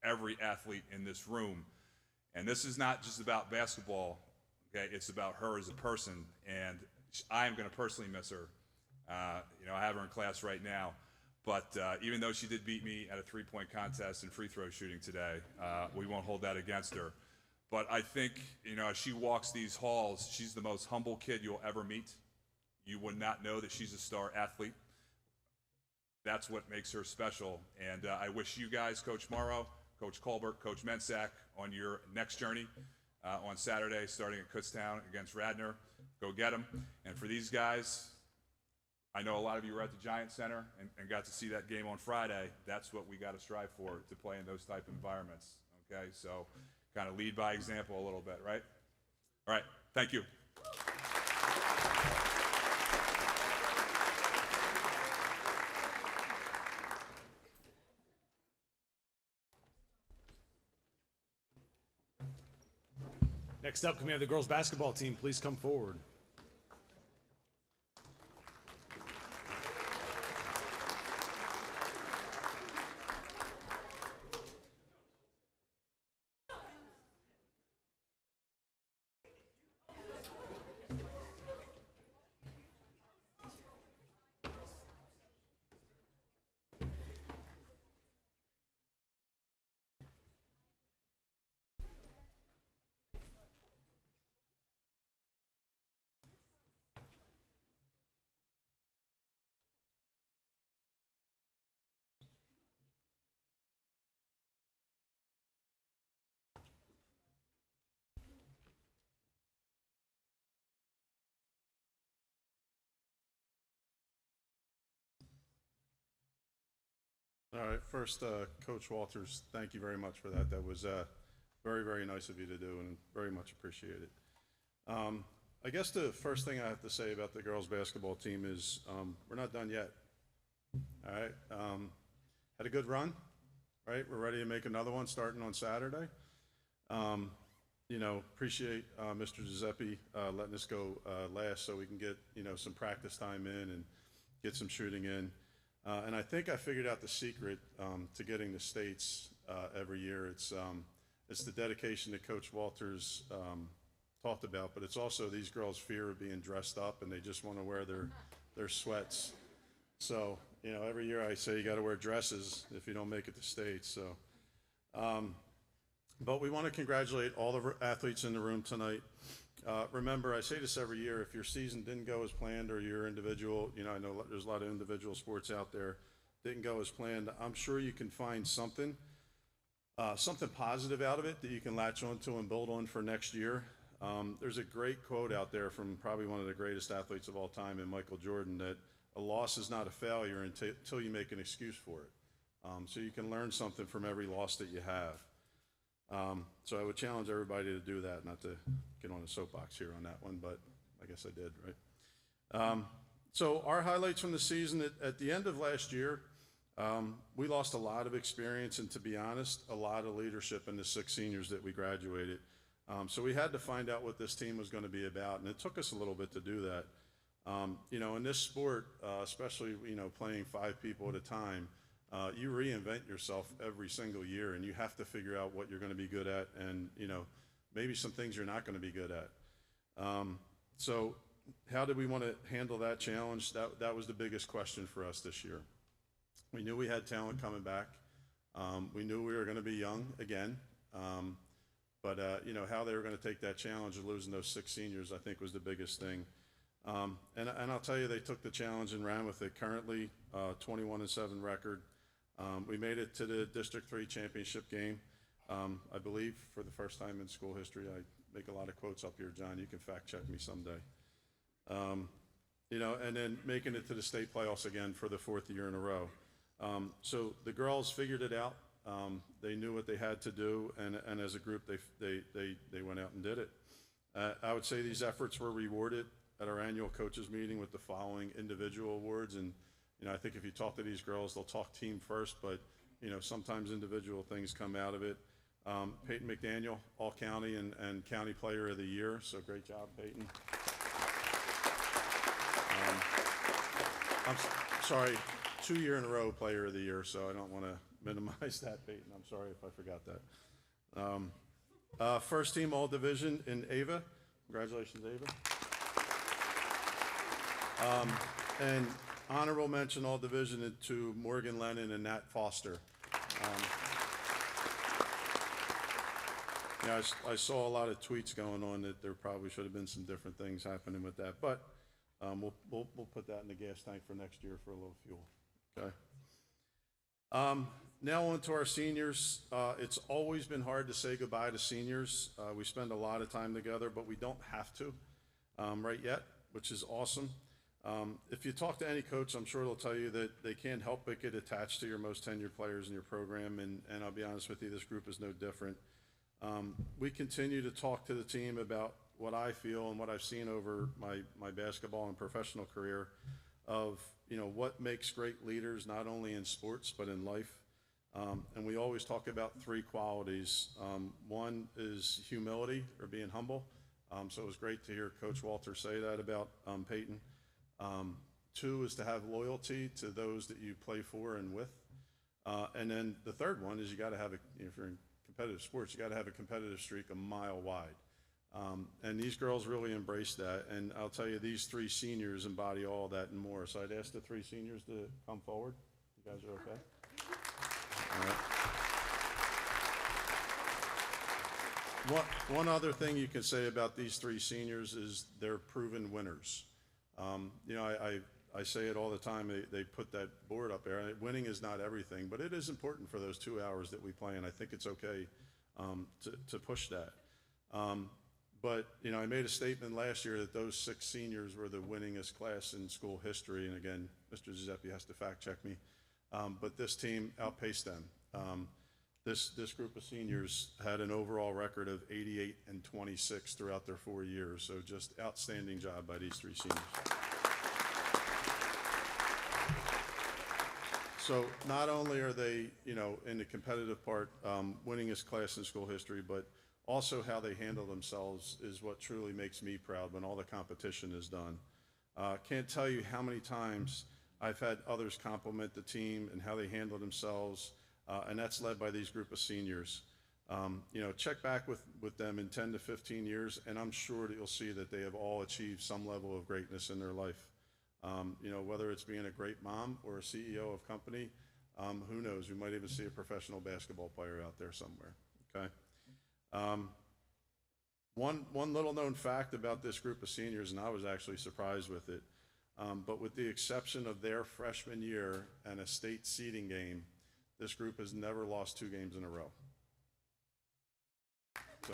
every athlete in this room. And this is not just about basketball, okay? It's about her as a person, and I am going to personally miss her. You know, I have her in class right now. But even though she did beat me at a 3-point contest in free throw shooting today, we won't hold that against her. But I think, you know, as she walks these halls, she's the most humble kid you'll ever meet. You would not know that she's a star athlete. That's what makes her special. And I wish you guys, Coach Morrow, Coach Colbert, Coach Mensack, on your next journey on Saturday, starting at Kutztown against Radnor. Go get them. And for these guys, I know a lot of you were at the Giant Center and got to see that game on Friday. That's what we got to strive for, to play in those type of environments. Okay, so kind of lead by example a little bit, right? All right, thank you. Next up, can we have the girls basketball team please come forward? All right, first, Coach Walters, thank you very much for that. That was very, very nice of you to do and very much appreciated. I guess the first thing I have to say about the girls' basketball team is we're not done yet. All right, had a good run, right? We're ready to make another one starting on Saturday. You know, appreciate Mr. Giuseppe letting us go last so we can get, you know, some practice time in and get some shooting in. And I think I figured out the secret to getting the states every year. It's the dedication that Coach Walters talked about, but it's also these girls' fear of being dressed up and they just want to wear their sweats. So, you know, every year I say you got to wear dresses if you don't make it to states. So, but we want to congratulate all the athletes in the room tonight. Remember, I say this every year, if your season didn't go as planned or your individual, you know, I know there's a lot of individual sports out there, didn't go as planned, I'm sure you can find something positive out of it that you can latch onto and build on for next year. There's a great quote out there from probably one of the greatest athletes of all time in Michael Jordan that a loss is not a failure until you make an excuse for it. So you can learn something from every loss that you have. So I would challenge everybody to do that, not to get on a soapbox here on that one, but I guess I did, right? So our highlights from the season, at the end of last year, we lost a lot of experience and, to be honest, a lot of leadership in the 6 seniors that we graduated. So we had to find out what this team was going to be about, and it took us a little bit to do that. You know, in this sport, especially, you know, playing 5 people at a time, you reinvent yourself every single year, and you have to figure out what you're going to be good at and, you know, maybe some things you're not going to be good at. So how did we want to handle that challenge? That was the biggest question for us this year. We knew we had talent coming back. We knew we were going to be young again. But you know, how they were going to take that challenge of losing those 6 seniors, I think, was the biggest thing. And I'll tell you, they took the challenge and ran with it. Currently, 21-7 record. We made it to the District 3 championship game, I believe, for the first time in school history. I make a lot of quotes up here, John. You can fact check me someday. You know, and then making it to the state playoffs again for the 4th year in a row. So the girls figured it out. They knew what they had to do, and as a group, they went out and did it. I would say these efforts were rewarded at our annual coaches meeting with the following individual awards. And you know, I think if you talk to these girls, they'll talk team first, but you know, sometimes individual things come out of it. Peyton McDaniel, All County and County Player of the Year. So great job, Peyton. I'm sorry, 2 year in a row Player of the Year, so I don't want to minimize that, Peyton. I'm sorry if I forgot that. First team All Division in Ava. Congratulations, Ava. And honorable mention All Division to Morgan Lennon and Nat Foster. Yeah, I saw a lot of tweets going on that there probably should have been some different things happening with that, but we'll put that in the gas tank for next year for a little fuel. Okay. Now on to our seniors. It's always been hard to say goodbye to seniors. We spend a lot of time together, but we don't have to right yet, which is awesome. If you talk to any coach, I'm sure they'll tell you that they can't help but get attached to your most tenured players in your program, and I'll be honest with you, this group is no different. We continue to talk to the team about what I feel and what I've seen over my basketball and professional career of, you know, what makes great leaders, not only in sports, but in life. And we always talk about three qualities. One is humility, or being humble. So it was great to hear Coach Walter say that about Peyton. Two is to have loyalty to those that you play for and with. And then the third one is you got to have if you're in competitive sports, you got to have a competitive streak a mile wide. And these girls really embrace that. And I'll tell you, these three seniors embody all that and more. So I'd ask the three seniors to come forward. You guys are okay? All right. One other thing you can say about these three seniors is they're proven winners. You know, I say it all the time. They put that board up there. Winning is not everything, but it is important for those 2 hours that we play, and I think it's okay to push that. But, you know, I made a statement last year that those 6 seniors were the winningest class in school history, and again, Mr. Giuseppe has to fact check me. But this team outpaced them. This group of seniors had an overall record of 88-26 throughout their 4 years, so just outstanding job by these three seniors. So not only are they, you know, in the competitive part, winningest class in school history, but also how they handle themselves is what truly makes me proud when all the competition is done. Can't tell you how many times I've had others compliment the team and how they handle themselves, and that's led by these group of seniors. You know, check back with them in 10 to 15 years, and I'm sure that you'll see that they have all achieved some level of greatness in their life. You know, whether it's being a great mom or a CEO of company, who knows? We might even see a professional basketball player out there somewhere, okay? One little known fact about this group of seniors, and I was actually surprised with it, but with the exception of their freshman year and a state seeding game, this group has never lost 2 games in a row. So,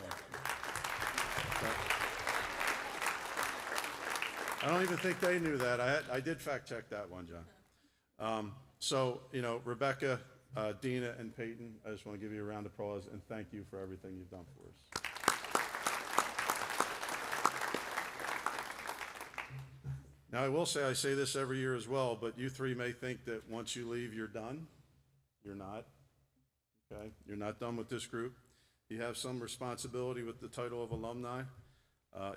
I don't even think they knew that. I did fact check that one, John. So, you know, Rebecca, Dina, and Peyton, I just want to give you a round of applause and thank you for everything you've done for us. Now, I will say, I say this every year as well, but you three may think that once you leave, you're done. You're not, okay? You're not done with this group. You have some responsibility with the title of alumni.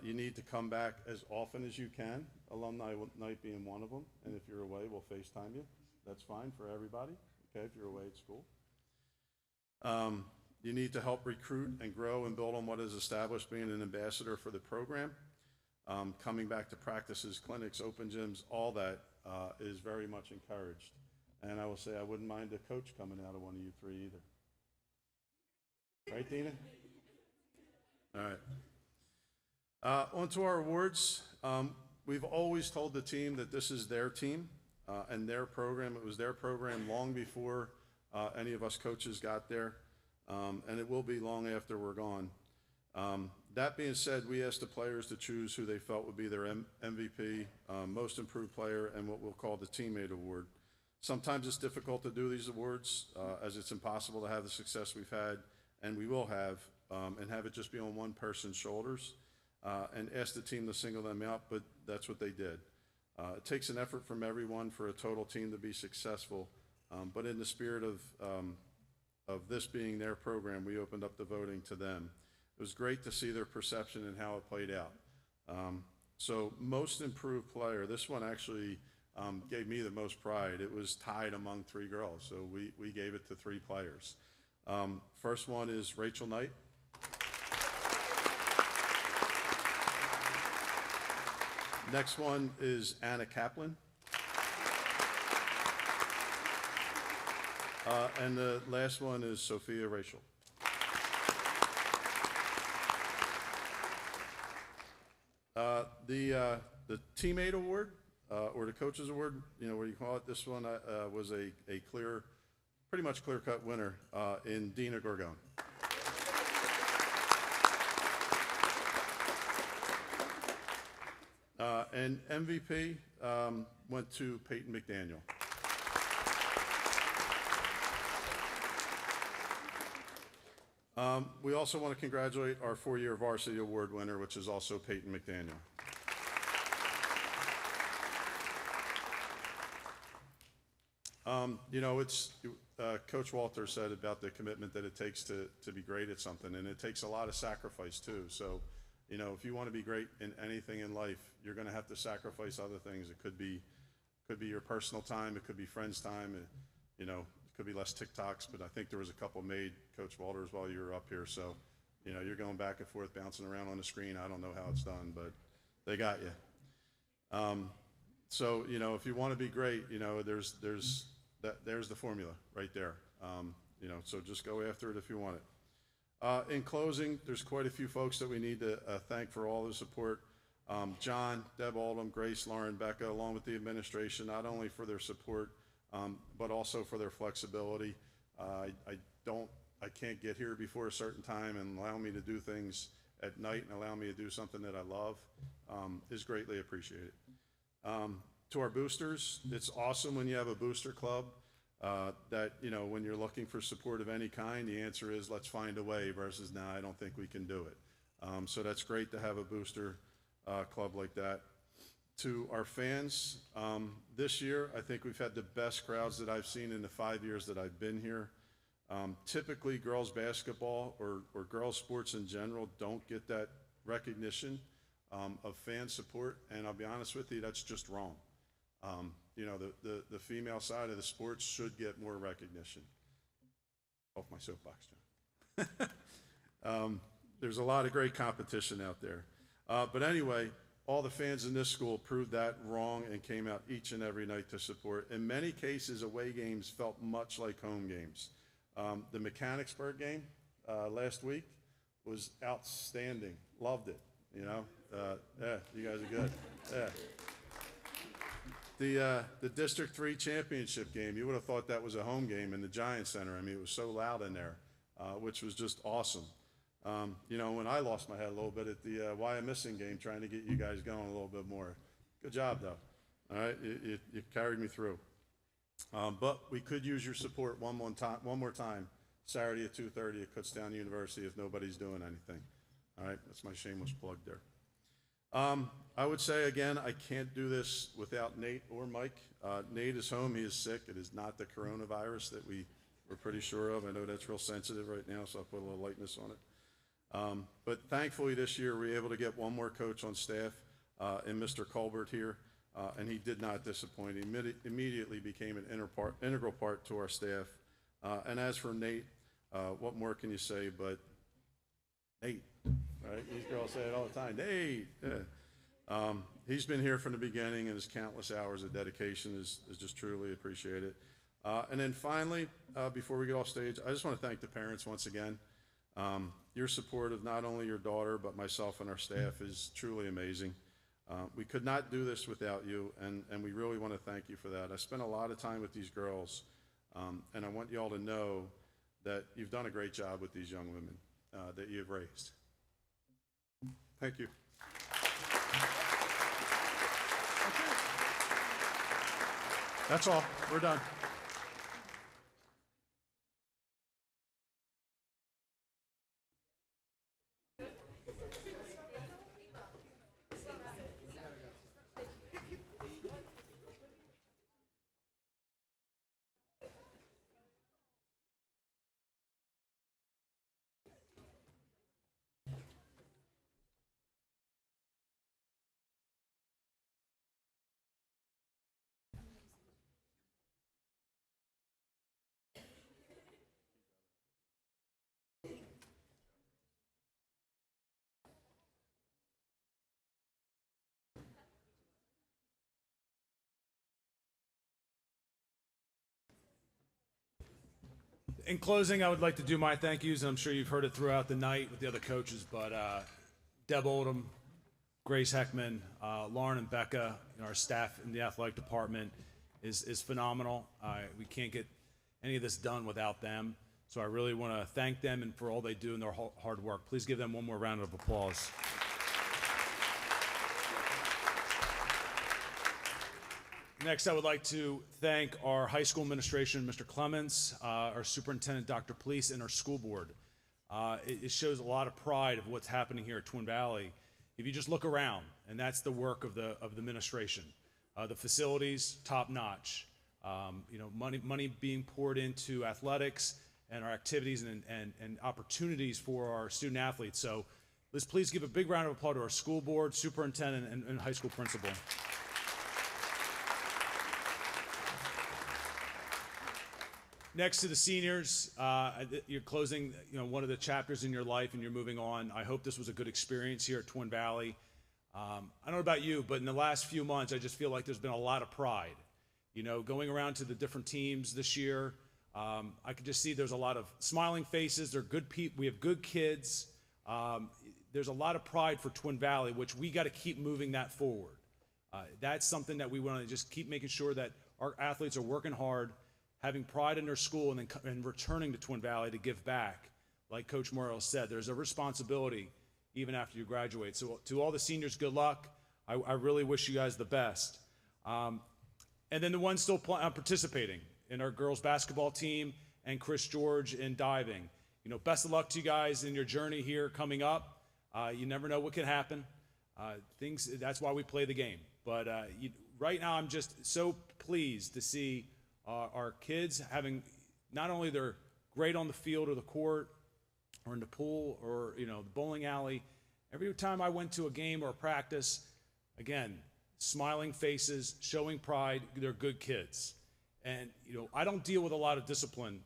You need to come back as often as you can, alumni night being one of them, and if you're away, we'll FaceTime you. That's fine for everybody, okay, if you're away at school. You need to help recruit and grow and build on what is established, being an ambassador for the program. Coming back to practices, clinics, open gyms, all that is very much encouraged. And I will say I wouldn't mind a coach coming out of one of you three either. Right, Dina? All right. On to our awards. We've always told the team that this is their team and their program. It was their program long before any of us coaches got there, and it will be long after we're gone. That being said, we asked the players to choose who they felt would be their MVP, most improved player, and what we'll call the teammate award. Sometimes it's difficult to do these awards as it's impossible to have the success we've had, and we will have, and have it just be on one person's shoulders, and ask the team to single them out, but that's what they did. It takes an effort from everyone for a total team to be successful, but in the spirit of this being their program, we opened up the voting to them. It was great to see their perception and how it played out. So most improved player, this one actually gave me the most pride. It was tied among 3 girls, so we gave it to 3 players. First one is Rachel Knight. Next one is Anna Kaplan. And the last one is Sophia Rachel. The teammate award, or the coaches award, you know, what do you call it? This one was a clear, pretty much clear-cut winner in Dina Gorgon. And MVP went to Peyton McDaniel. We also want to congratulate our 4-year varsity award winner, which is also Peyton McDaniel. You know, it's Coach Walter said about the commitment that it takes to be great at something, and it takes a lot of sacrifice too. So, you know, if you want to be great in anything in life, you're going to have to sacrifice other things. It could be your personal time, it could be friends' time, you know, it could be less TikToks. But I think there was a couple made, Coach Walters, while you were up here. So, you know, you're going back and forth, bouncing around on the screen. I don't know how it's done, but they got you. So, you know, if you want to be great, you know, there's the formula right there. You know, so just go after it if you want it. In closing, there's quite a few folks that we need to thank for all the support. John, Deb Oldham, Grace, Lauren, Becca, along with the administration, not only for their support, but also for their flexibility. I can't get here before a certain time, and allow me to do things at night and allow me to do something that I love is greatly appreciated. To our boosters, it's awesome when you have a booster club that, you know, when you're looking for support of any kind, the answer is let's find a way versus nah, I don't think we can do it. So that's great to have a booster club like that. To our fans, this year, I think we've had the best crowds that I've seen in the 5 years that I've been here. Typically, girls basketball or girls sports in general don't get that recognition of fan support, and I'll be honest with you, that's just wrong. You know, the female side of the sports should get more recognition. Off my soapbox, John. There's a lot of great competition out there. But anyway, all the fans in this school proved that wrong and came out each and every night to support. In many cases, away games felt much like home games. The Mechanicsburg game last week was outstanding. Loved it, you know. Yeah, you guys are good. Yeah. The District 3 championship game, you would have thought that was a home game in the Giant Center. I mean, it was so loud in there, which was just awesome. You know, when I lost my head a little bit at the Why I'm Missing game, trying to get you guys going a little bit more. Good job, though. All right, you carried me through. But we could use your support one more time, Saturday at 2:30 at Kutztown University if nobody's doing anything. All right, that's my shameless plug there. I would say, again, I can't do this without Nate or Mike. Nate is home. He is sick. It is not the coronavirus that we're pretty sure of. I know that's real sensitive right now, so I'll put a little lightness on it. But thankfully this year we were able to get one more coach on staff in Mr. Colbert here, and he did not disappoint. He immediately became an integral part to our staff. And as for Nate, what more can you say but Nate, right? These girls say it all the time, Nate. Yeah. He's been here from the beginning, and his countless hours of dedication is just truly appreciated. And then finally, before we get off stage, I just want to thank the parents once again. Your support of not only your daughter, but myself and our staff is truly amazing. We could not do this without you, and we really want to thank you for that. I spent a lot of time with these girls, and I want you all to know that you've done a great job with these young women that you've raised. Thank you. That's all. We're done. In closing, I would like to do my thank yous, and I'm sure you've heard it throughout the night with the other coaches, but Deb Oldham, Grace Heckman, Lauren and Becca, our staff in the athletic department is phenomenal. We can't get any of this done without them, so I really want to thank them and for all they do and their hard work. Please give them one more round of applause. Next, I would like to thank our high school administration, Mr. Clements, our superintendent, Dr. Police, and our school board. It shows a lot of pride of what's happening here at Twin Valley. If you just look around, and that's the work of the administration. The facilities, top notch. Money being poured into athletics and our activities and opportunities for our student athletes. So let's please give a big round of applause to our school board, superintendent, and high school principal. Next to the seniors, you're closing, one of the chapters in your life and you're moving on. I hope this was a good experience here at Twin Valley. I don't know about you, but in the last few months, I just feel like there's been a lot of pride. Going around to the different teams this year, I could just see there's a lot of smiling faces. They're good people. We have good kids. There's a lot of pride for Twin Valley, which we got to keep moving that forward. That's something that we want to just keep making sure that our athletes are working hard, having pride in their school, and returning to Twin Valley to give back. Like Coach Morrill said, there's a responsibility even after you graduate. So to all the seniors, good luck. I really wish you guys the best. And then the ones still participating in our girls basketball team and Chris George in diving. Best of luck to you guys in your journey here coming up. You never know what can happen. That's why we play the game. But right now, I'm just so pleased to see our kids having not only they're great on the field or the court or in the pool or the bowling alley. Every time I went to a game or a practice, again, smiling faces, showing pride. They're good kids, and I don't deal with a lot of discipline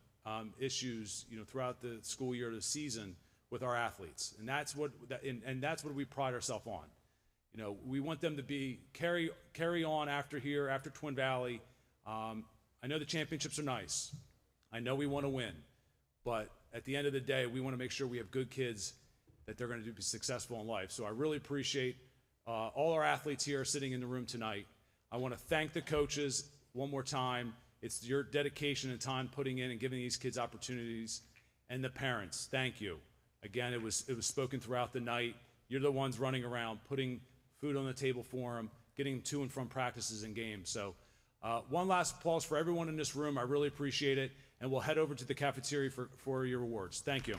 issues throughout the school year or the season with our athletes, and that's what we pride ourselves on. We want them to carry on after Twin Valley. I know the championships are nice. I know we want to win, but at the end of the day, we want to make sure we have good kids that they're going to be successful in life. So I really appreciate all our athletes here sitting in the room tonight. I want to thank the coaches one more time. It's your dedication and time putting in and giving these kids opportunities, and the parents. Thank you. Again, it was spoken throughout the night. You're the ones running around, putting food on the table for them, getting to and from practices and games. So one last applause for everyone in this room. I really appreciate it. And we'll head over to the cafeteria for your awards. Thank you.